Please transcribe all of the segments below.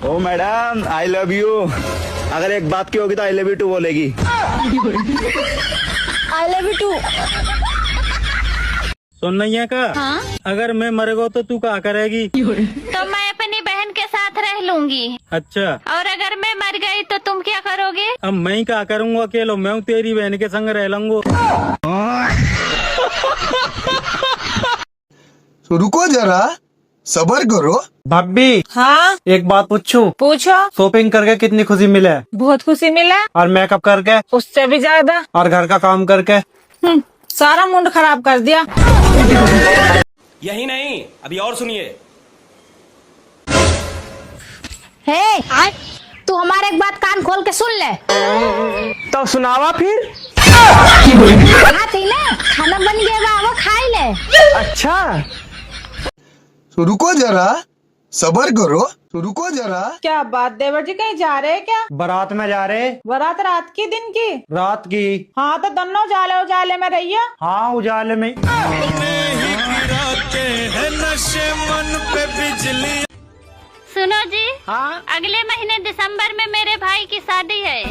O madam I love you. अगर एक बात की होगी तो आई लव यू टू बोलेगी। I love you too. सुन नहीं है का? हाँ? अगर मैं मरेगा तो तू क्या करेगी? तो मैं अपनी बहन के साथ रह लूंगी। अच्छा, और अगर मैं मर गई तो तुम क्या करोगे? अब मैं ही क्या करूँगा अकेलो? मैं तेरी बहन के संग रह लूंगा। तो रुको जरा, सबर करो। भाभी, हाँ एक बात पूछूं? पूछो। शॉपिंग करके कितनी खुशी मिले? बहुत खुशी मिला। और मेकअप करके? उससे भी ज्यादा। और घर का काम करके? सारा मूड खराब कर दिया। यही नहीं, अभी और सुनिए। हे, तू हमारे एक बात कान खोल के सुन ले। तो सुनावा फिर। हाँ थी ना, खाना बन गया बा, वो खाई ले। अच्छा, तो रुको जरा, सबर करो। तो रुको जरा। क्या बात, देवर जी कहीं जा रहे हैं क्या? बारात में जा रहे। बारात रात की दिन की? रात की। हाँ तो दोनों उजाले उजाले में रहिए। हाँ उजाले में। सुनो जी। हाँ, अगले महीने दिसंबर में मेरे भाई की शादी है।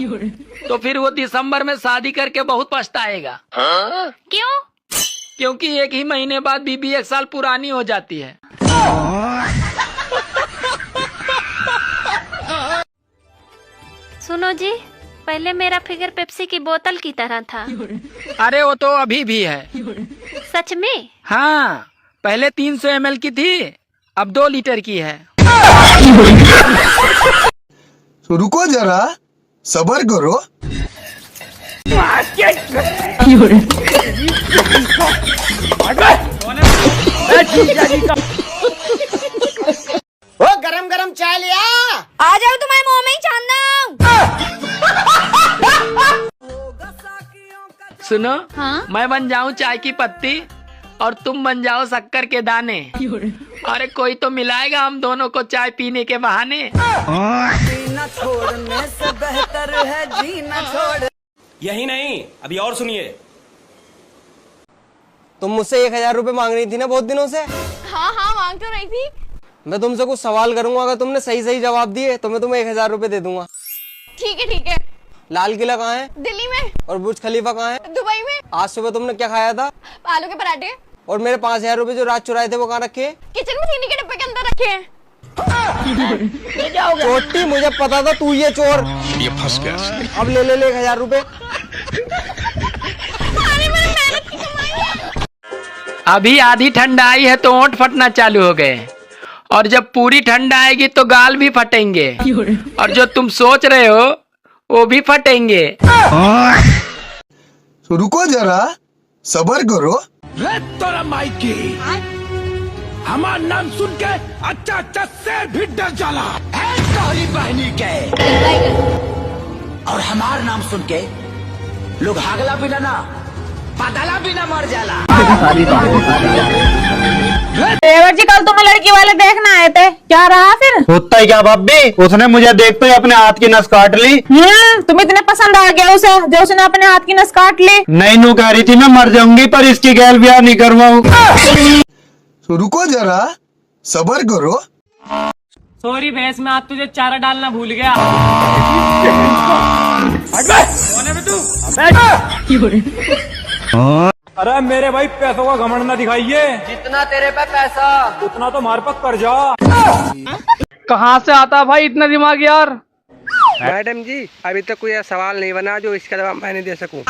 तो फिर वो दिसंबर में शादी करके बहुत पछताएगा। क्यों? क्योंकि एक ही महीने बाद बीबी 1 साल पुरानी हो जाती है। सुनो जी, पहले मेरा फिगर पेप्सी की बोतल की तरह था। अरे वो तो अभी भी है। सच में? हाँ, पहले 300 ml की थी, अब 2 लीटर की है। तो रुको जरा, सबर करो। ओ गरम गरम चाय लिया। आ जाओ, तुम्हारे मुंह में ही छानना। सुनो, हाँ? मैं बन जाऊं चाय की पत्ती और तुम बन जाओ शक्कर के दाने। अरे कोई तो मिलाएगा हम दोनों को चाय पीने के बहाने। जीना छोड़ने से बेहतर है जीना छोड़। यही नहीं, अभी और सुनिए। तुम मुझसे 1000 रुपए मांग रही थी ना बहुत दिनों से। हाँ हाँ, मांग तो रही थी। मैं तुमसे कुछ सवाल करूंगा, अगर तुमने सही सही जवाब दिए तो मैं तुम्हें 1000 रुपए दे दूंगा। ठीक है ठीक है। लाल किला कहाँ है? दिल्ली में। और बुर्ज खलीफा कहाँ है? दुबई में। आज सुबह तुमने क्या खाया था? आलू के पराठे। और मेरे 5000 रुपए जो रात चुराए थे वो कहाँ रखे हैं? किचन में चीनी के डिब्बे के अंदर रखे हैं। चोटी, मुझे पता था तू ये चोर। ये फंस गया। अब ले 1000 रुपए। अभी आधी ठंडा आई है तो ओंठ फटना चालू हो गए, और जब पूरी ठंडा आएगी तो गाल भी फटेंगे, और जो तुम सोच रहे हो वो भी फटेंगे। तो रुको जरा, सबर करो। तोरा माइकी हमार नाम सुन के अच्छा अच्छा शेर भी डर जाला है तोहरी बहनी के। और हमार नाम सुन के लोग हागला बिना ना पादला बिना मर जाला। देवर जी कल तुम्हें लड़की वाले देखना आए थे, क्या रहा फिर? होता ही क्या भाभी, उसने मुझे देखते ही अपने हाथ की नस काट ली। तुम इतने पसंद आ गया उसे जो उसने अपने हाथ की नस काट ली। नहीं, नू कह रही थी मैं मर जाऊंगी पर इसकी गैल ब्याह नहीं करवाऊं। तो रुको जरा, सबर करो। सॉरी भैंस, में आज तुझे चारा डालना भूल गया। अरे मेरे भाई, पैसों का घमंड ना दिखाइए। जितना तेरे पे पैसा उतना तो मार पक कर जा। कहाँ से आता भाई इतना दिमाग यार? मैडम जी, अभी तक कोई सवाल नहीं बना जो इसका जवाब मैं नहीं दे सकूं।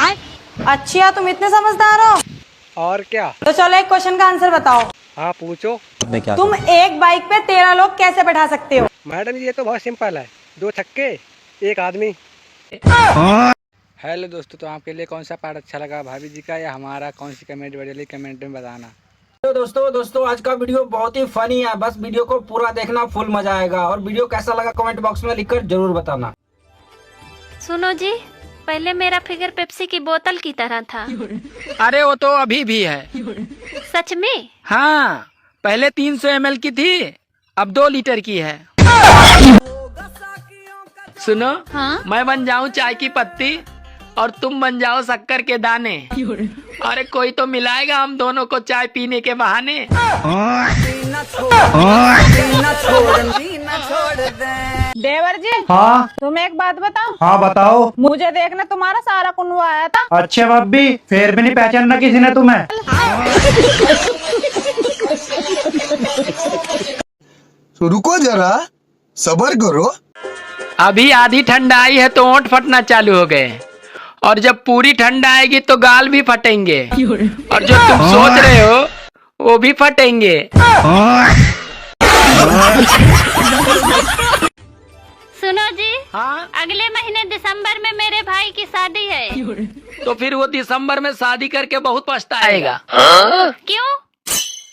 अच्छा, तुम इतने समझदार हो। और क्या? तो चलो एक क्वेश्चन का आंसर बताओ। हाँ पूछो। तुम एक बाइक पे 13 लोग कैसे बैठा सकते हो? मैडम जी, ये तो बहुत सिंपल है, 2 छक्के 1 आदमी। हेलो दोस्तों, तो आपके लिए कौन सा पार्ट अच्छा लगा, भाभी जी का या हमारा? कौन सी कमेंट बढ़िया कमेंट में बताना। तो दोस्तों आज का वीडियो बहुत ही फनी है, बस वीडियो को पूरा देखना, फुल मजा आएगा। और वीडियो कैसा लगा कमेंट बॉक्स में लिखकर जरूर बताना। सुनो जी, पहले मेरा फिगर पेप्सी की बोतल की तरह था। अरे वो तो अभी भी है। सच में? हाँ, पहले 300 ml की थी, अब 2 लीटर की है। सुनो, हाँ? मैं बन जाऊं चाय की पत्ती और तुम बन जाओ शक्कर के दाने। अरे कोई तो मिलाएगा हम दोनों को चाय पीने के बहाने। देवर जी, हाँ तुम एक बात बताओ। हाँ बताओ। मुझे देखने तुम्हारा सारा कुनवा आया था। अच्छे भाभी, फिर भी नहीं पहचाना किसी ने तुम्हें। तो रुको जरा, सबर करो। अभी आधी ठंड आई है तो ओंठ फटना चालू हो गए, और जब पूरी ठंड आएगी तो गाल भी फटेंगे, और जो तुम सोच रहे हो वो भी फटेंगे। सुनो जी, हाँ, अगले महीने दिसंबर में मेरे भाई की शादी है। तो फिर वो दिसंबर में शादी करके बहुत पछताएगा। क्यों?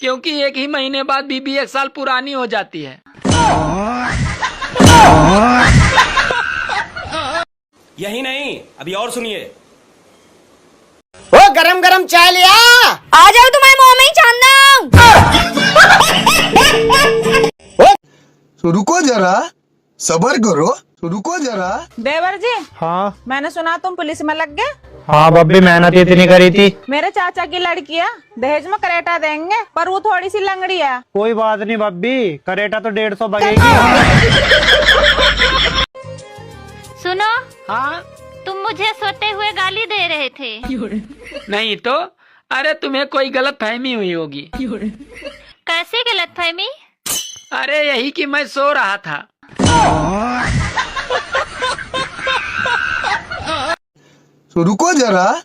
क्योंकि एक ही महीने बाद बीबी 1 साल पुरानी हो जाती है। यही नहीं, अभी और सुनिए। ओ गरम गरम चाय लिया। आ जाओ, तुम्हारे मुंह में ही छानना। तो रुको जरा, सबर करो। तो रुको जरा। देवर जी, हाँ मैंने सुना तुम पुलिस में लग गए। हाँ भाभी, मेहनत इतनी करी थी। मेरे चाचा की लड़की है, दहेज में करेटा देंगे, पर वो थोड़ी सी लंगड़ी है। कोई बात नहीं भाभी, करेटा तो 150 बगेगी। सुनो, हाँ, तुम मुझे सोते हुए गाली दे रहे थे। नहीं तो, अरे तुम्हें कोई गलत फहमी हुई होगी। कैसी गलतफहमी? अरे यही कि मैं सो रहा था। तो रुको जरा,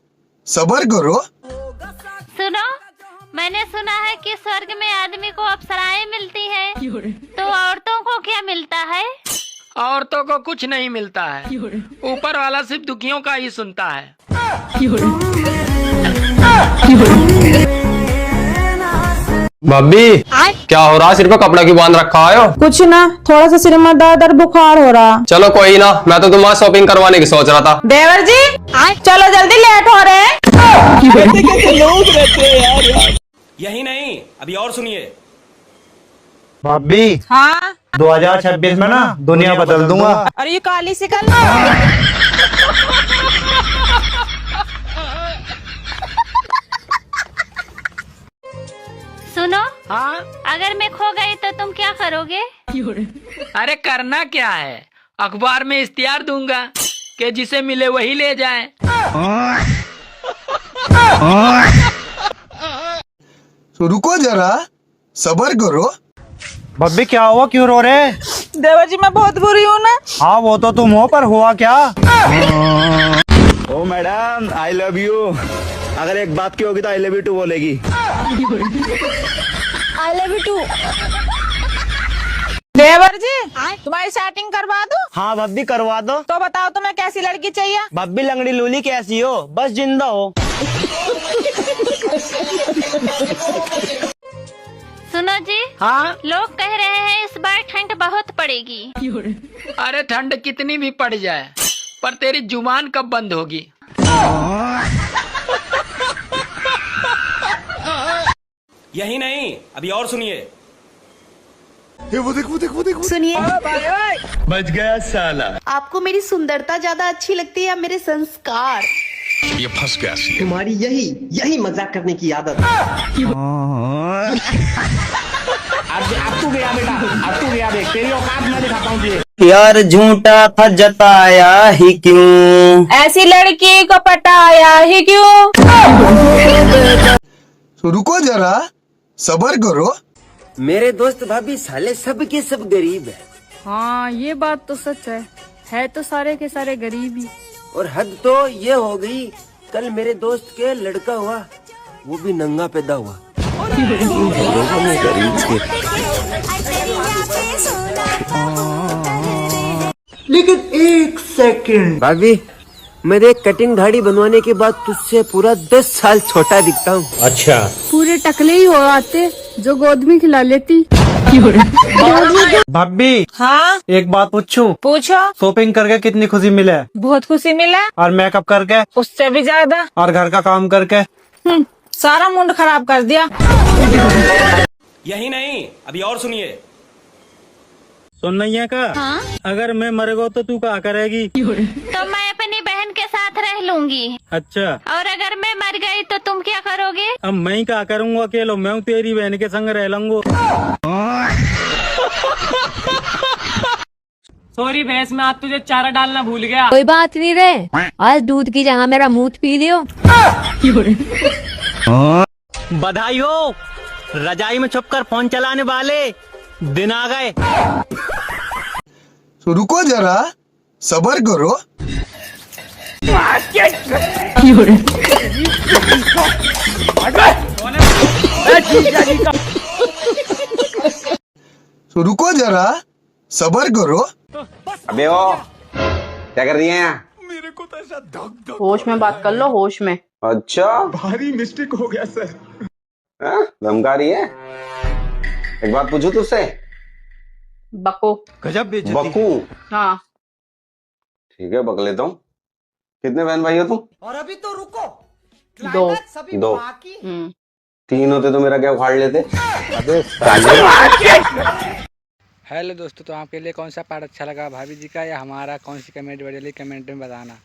सबर करो। सुनो, मैंने सुना है कि स्वर्ग में आदमी को अप्सराएं मिलती हैं, तो औरतों को क्या मिलता है? औरतों को कुछ नहीं मिलता है, ऊपर वाला सिर्फ दुखियों का ही सुनता है। भाभी, क्या हो रहा है? सिर पे कपड़ा क्यों बांध रखा है? कुछ ना, थोड़ा सा सिर में दर्द और बुखार हो रहा। चलो कोई ना, मैं तो तुम्हारा शॉपिंग करवाने की सोच रहा था। देवर जी, चलो जल्दी, लेट हो रहे हैं। यही नहीं, अभी और सुनिए। भाभी, हाँ, 2026 में ना दुनिया बदल दूंगा। और ये काली सी कल। सुनो, हाँ, अगर मैं खो गई तो तुम क्या करोगे? अरे करना क्या है, अखबार में इश्तिहार दूंगा कि जिसे मिले वही ले जाए। तो रुको जरा, सबर करो। भाभी क्या हुआ, क्यों रो रहे? देवर जी, मैं बहुत बुरी हूँ ना। हाँ वो तो तुम हो, पर हुआ क्या? ओ मैडम, आई लव यू। अगर एक बात की होगी तो आई लव यू टू बोलेगी। I love you too. देवर जी, तुम्हारी सेटिंग करवा दो। हाँ भाभी करवा दो। तो बताओ तुम्हें कैसी लड़की चाहिए? भाभी लंगड़ी लूली कैसी हो, बस जिंदा हो। सुनो जी, हाँ, लोग कह रहे हैं इस बार ठंड बहुत पड़ेगी। अरे ठंड कितनी भी पड़ जाए, पर तेरी जुबान कब बंद होगी? यही नहीं, अभी और सुनिए। सुनिए, बच गया साला। आपको मेरी सुंदरता ज्यादा अच्छी लगती है या मेरे संस्कार? ये फंस गया। तुम्हारी यही मजाक करने की आदत। अब तू गया बेटा, अब तू गया, देख तेरी औकात मैं दिखाता हूँ तुझे। यार झूठा था जताया ही क्यों, ऐसी लड़की को पटाया ही क्यों? तो रुको जरा, सबर करो। मेरे दोस्त भाभी साले सब के सब गरीब है। हाँ, ये बात तो सच है तो सारे के सारे गरीब ही। और हद तो ये हो गई, कल मेरे दोस्त के लड़का हुआ, वो भी नंगा पैदा हुआ। लेकिन एक सेकंड भाभी, मेरे कटिंग दाढ़ी बनवाने के बाद तुझसे पूरा 10 साल छोटा दिखता हूँ। अच्छा, पूरे टकले ही हो आते जो गोद में खिला लेती। भाभी हाँ, एक बात पूछूं? पूछो। शॉपिंग करके कितनी खुशी मिले? बहुत खुशी मिला। और मेकअप करके? उससे भी ज्यादा। और घर का काम करके? सारा मुंड खराब कर दिया। यही नहीं, अभी और सुनिए। सुन नहीं का? हाँ? अगर मैं मर गया तो तू क्या करेगी? तो मैं अपनी बहन के साथ रह लूं। लूंगी। अच्छा, और अगर मैं मर गई तो तुम क्या करोगे? अब मैं ही क्या करूँगा अकेलो, मैं तेरी बहन के संग रह लूंगा। सॉरी भैंस, मैं आज तुझे चारा डालना भूल गया। कोई बात नहीं रे, आज दूध की जगह मेरा मुंह पी लियो। बधाई हो, रजाई में छुपकर फोन चलाने वाले दिन आ गए। तो रुको जरा, सबर करो। तो रुको जरा, सबर करो। अबे ओ, क्या कर रही है यहाँ? होश में बात कर लो, होश में। अच्छा, भारी मिस्टेक हो गया सर। धमका रही है? एक बात पूछूं तुझसे? बको। बकू? हाँ। ठीक है, बक लेता हूँ। कितने बहन भाई हो तुम? और अभी तो रुको, दो। तीन होते तो मेरा क्या उखाड़ लेते? हेलो दोस्तों, तो आपके लिए कौन सा पार्ट अच्छा लगा, भाभी जी का या हमारा, कौन सी कमेंट बढ़िया लगी कमेंट में बताना।